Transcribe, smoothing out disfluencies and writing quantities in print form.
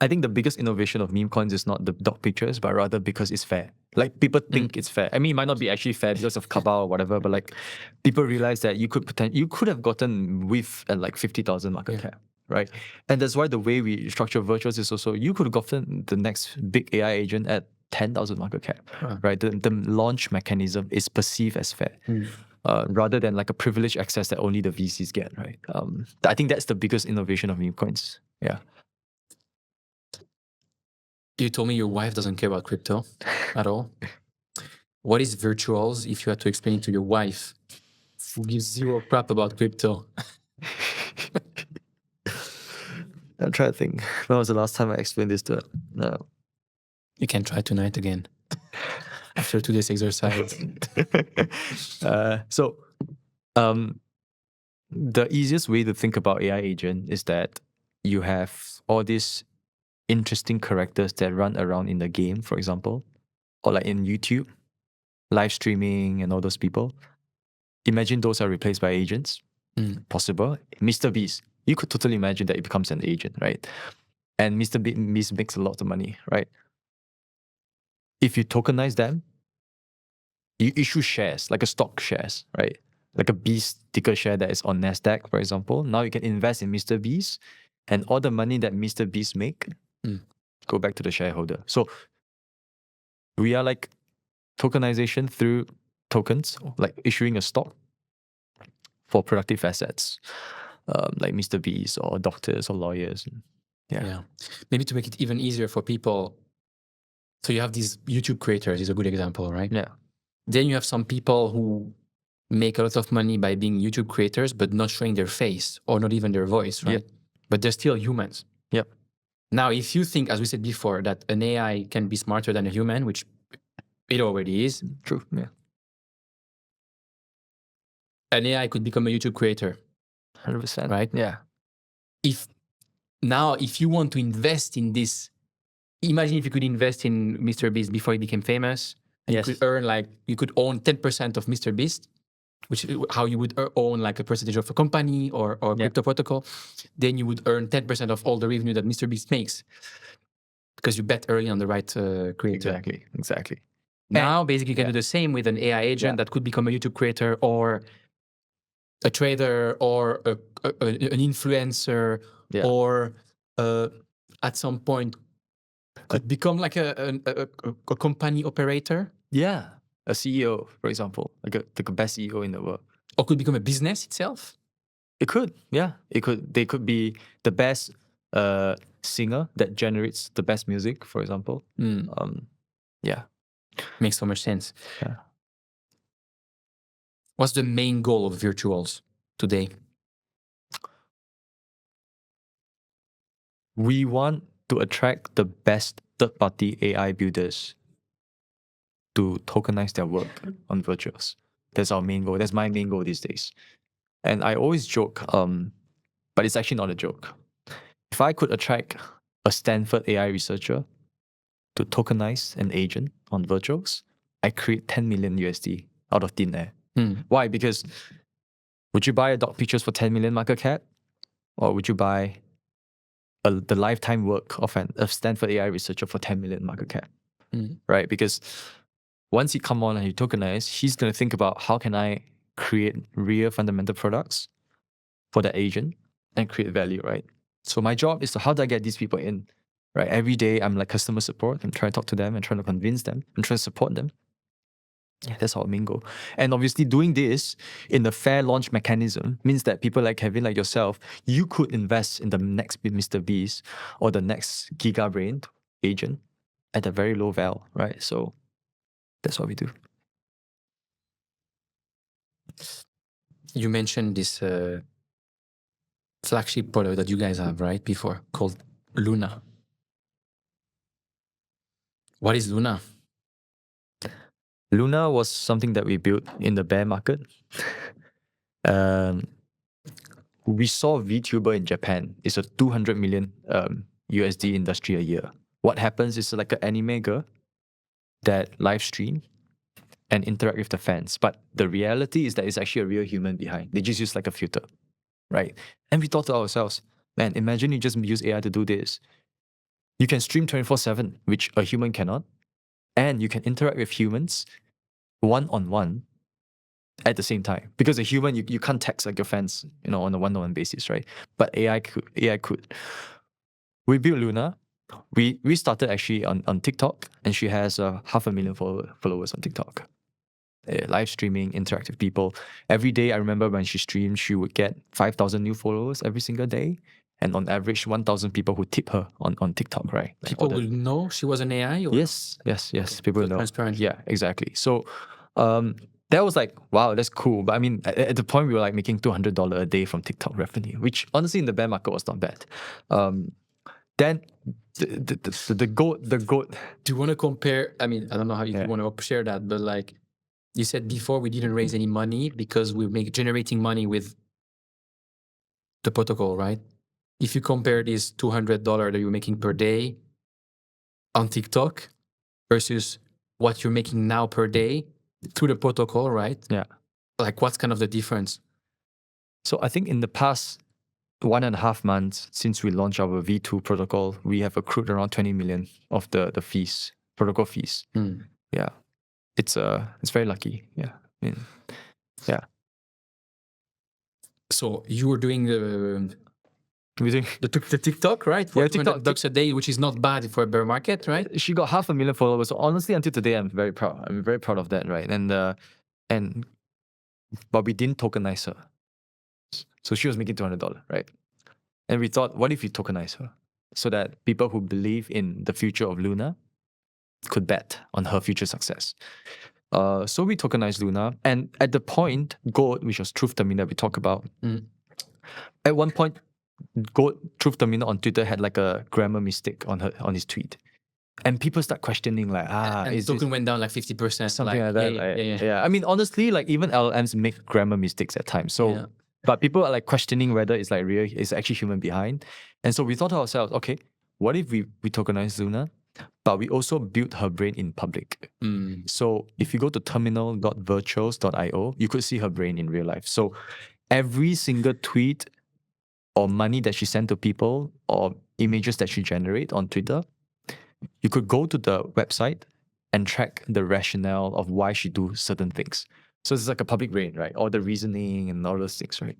I think the biggest innovation of meme coins is not the dog pictures, but rather because it's fair. Like people think it's fair. I mean, it might not be actually fair because of cabal or whatever, but like people realize that you could have gotten with at like 50,000 market cap, right? And that's why the way we structure virtuals is also you could have gotten the next big AI agent at 10,000 market cap, right? The launch mechanism is perceived as fair. Rather than like a privileged access that only the VCs get, right? I think that's the biggest innovation of meme coins. Yeah. You told me your wife doesn't care about crypto at all. What is virtuals if you had to explain it to your wife who gives zero crap about crypto? I'm trying to think. When was the last time I explained this to her? No. You can try tonight again after today's exercise. The easiest way to think about AI agent is that you have all these interesting characters that run around in the game, for example, or like in YouTube, live streaming and all those people. Imagine those are replaced by agents. Possible. Mr. Beast, you could totally imagine that it becomes an agent, right? And Mr. Beast makes a lot of money, right? If you tokenize them, you issue shares, like a stock shares, right? Like a Beast ticker share that is on NASDAQ, for example. Now you can invest in Mr. Beast, and all the money that Mr. Beast make go back to the shareholder. So we are like tokenization through tokens, like issuing a stock for productive assets, like Mr. Beast or doctors or lawyers. Yeah. Maybe to make it even easier for people. So you have these YouTube creators is a good example, right? Yeah. Then you have some people who make a lot of money by being YouTube creators, but not showing their face or not even their voice, right? Yep. But they're still humans. Yep. Now, if you think, as we said before, that an AI can be smarter than a human, which it already is. True. Yeah. An AI could become a YouTube creator. 100%. Right? Yeah. If you want to invest in this, imagine if you could invest in Mr. Beast before he became famous. And you could earn you could own 10% of Mr. Beast, which is how you would own like a percentage of a company or a crypto protocol. Then you would earn 10% of all the revenue that Mr. Beast makes because you bet early on the right creator. Exactly. Now, basically, you can do the same with an AI agent that could become a YouTube creator or a trader or an influencer or at some point could become like a company operator. Yeah. A CEO, for example, like the best CEO in the world. Or could become a business itself. It could, yeah. It could. They could be the best singer that generates the best music, for example. Yeah. Makes so much sense. Yeah. What's the main goal of virtuals today? We want to attract the best third-party AI builders to tokenize their work on virtuals. That's our main goal. That's my main goal these days. And I always joke, but it's actually not a joke. If I could attract a Stanford AI researcher to tokenize an agent on virtuals, I create 10 million USD out of thin air. Why? Because would you buy a dog pictures for 10 million market cap? Or would you buy the lifetime work of a Stanford AI researcher for 10 million market cap? Right? Because once he come on and he tokenize, he's going to think about how can I create real fundamental products for that agent and create value, right? So my job is to how do I get these people in, right? Every day I'm like customer support. I'm trying to talk to them and trying to convince them and trying to support them. Yeah, that's our main goal. And obviously doing this in the fair launch mechanism means that people like Kevin, like yourself, you could invest in the next Mr. Beast or the next Gigabrain agent at a very low val, right? So that's what we do. You mentioned this flagship product that you guys have, right, before, called Luna. What is Luna? Luna was something that we built in the bear market. We saw VTuber in Japan. It's a 200 million USD industry a year. What happens is like an anime girl that live stream and interact with the fans. But the reality is that it's actually a real human behind. They just use like a filter, right? And we thought to ourselves, man, imagine you just use AI to do this. You can stream 24/7, which a human cannot, and you can interact with humans one-on-one at the same time. Because a human, you can't text like your fans, on a one-on-one basis, right? But AI could. We built Luna. We started actually on TikTok, and she has 500,000 followers on TikTok. Live streaming, interactive people. Every day, I remember when she streamed, she would get 5,000 new followers every single day. And on average, 1,000 people who tip her on TikTok, right? People will know she was an AI? Or? Yes. Okay. People will know. Transparent. Yeah, exactly. So that was like, wow, that's cool. But I mean, at the point, we were like making $200 a day from TikTok revenue, which honestly in the bear market was not bad. Then the goat. Do you want to compare? I mean, I don't know how you want to share that, but like you said before, we didn't raise any money because we're generating money with the protocol, right? If you compare this $200 that you're making per day on TikTok versus what you're making now per day through the protocol, right? Yeah. Like, what's kind of the difference? So I think in the past 1.5 months since we launched our V2 protocol, we have accrued around 20 million of the fees, protocol fees. Yeah. It's very lucky. Yeah. Yeah. So you were doing the TikTok, right? Yeah, TikTok $200 a day, which is not bad for a bear market, right? She got 500,000 followers. So honestly, until today, I'm very proud. I'm very proud of that, right? But we didn't tokenize her. So she was making $200, right? And we thought, what if we tokenize her so that people who believe in the future of Luna could bet on her future success? So we tokenized Luna, and at the point, Goat, which was Truth Terminal we talked about, at one point, Goat Truth Terminal on Twitter had like a grammar mistake on his tweet. And people start questioning like, and token went down like 50%. Something like that. Yeah. I mean, honestly, like even LLMs make grammar mistakes at times. So, but people are like questioning whether it's like real, it's actually human behind. And so we thought to ourselves, okay, what if we tokenize Luna, but we also built her brain in public? So if you go to terminal.virtuals.io, you could see her brain in real life. So every single tweet or money that she sent to people or images that she generates on Twitter, you could go to the website and track the rationale of why she do certain things. So it's like a public brain, right? All the reasoning and all those things, right?